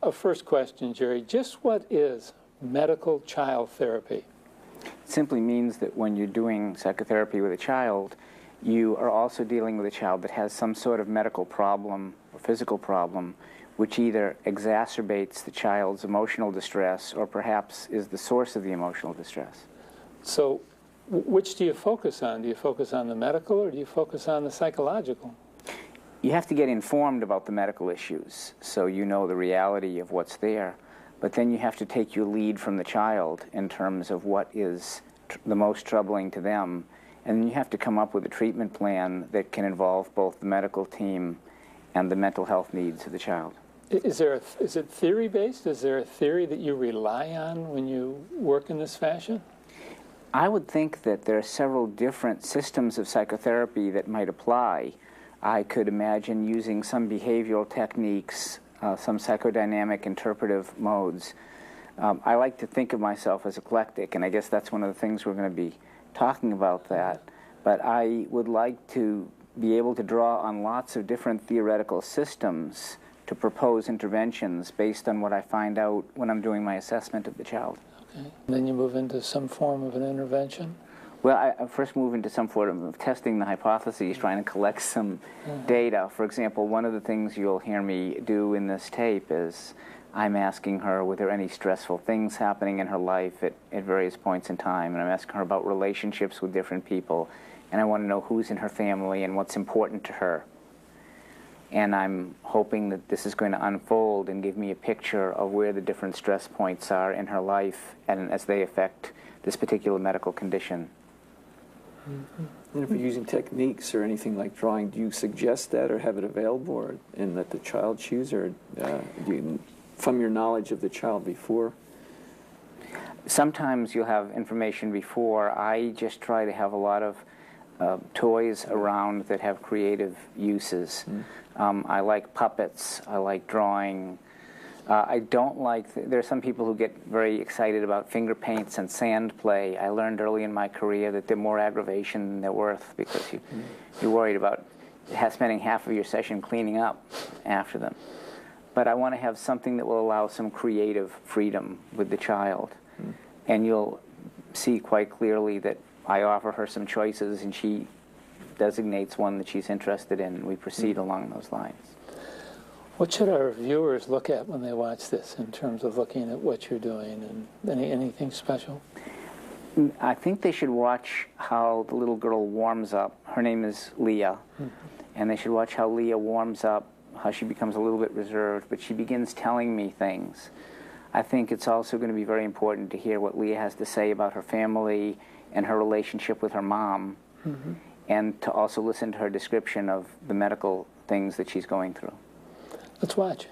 A first question, Jerry, just what is medical child therapy? It simply means that when you're doing psychotherapy with a child, you are also dealing with a child that has some sort of medical problem or physical problem which either exacerbates the child's emotional distress or perhaps is the source of the emotional distress. So which do you focus on? Do you focus on the medical or do you focus on the psychological? You have to get informed about the medical issues so you know the reality of what's there, but then you have to take your lead from the child in terms of what is the most troubling to them, and then you have to come up with a treatment plan that can involve both the medical team and the mental health needs of the child. Is it theory-based? Is there a theory that you rely on when you work in this fashion? I would think that there are several different systems of psychotherapy that might apply. I could imagine using some behavioral techniques, some psychodynamic interpretive modes. I like to think of myself as eclectic, and I guess that's one of the things we're going to be talking about that. But I would like to be able to draw on lots of different theoretical systems to propose interventions based on what I find out when I'm doing my assessment of the child. Okay. And then you move into some form of an intervention? Well, I first move into some form of testing the hypotheses, trying to collect some data. For example, one of the things you'll hear me do in this tape is I'm asking her, were there any stressful things happening in her life at various points in time? And I'm asking her about relationships with different people. And I want to know who's in her family and what's important to her. And I'm hoping that this is going to unfold and give me a picture of where the different stress points are in her life and as they affect this particular medical condition. Mm-hmm. And if you're using techniques or anything like drawing, do you suggest that or have it available or, and let the child choose, or do you, from your knowledge of the child before? Sometimes you'll have information before. I just try to have a lot of toys around that have creative uses. I like puppets, I like drawing. I don't like, there are some people who get very excited about finger paints and sand play. I learned early in my career that they're more aggravation than they're worth because you're worried about spending half of your session cleaning up after them. But I want to have something that will allow some creative freedom with the child. And you'll see quite clearly that I offer her some choices and she designates one that she's interested in, and we proceed along those lines. What should our viewers look at when they watch this in terms of looking at what you're doing, and anything special? I think they should watch how the little girl warms up. Her name is Leah, and they should watch how Leah warms up, how she becomes a little bit reserved, but she begins telling me things. I think it's also going to be very important to hear what Leah has to say about her family and her relationship with her mom, and to also listen to her description of the medical things that she's going through. Let's watch.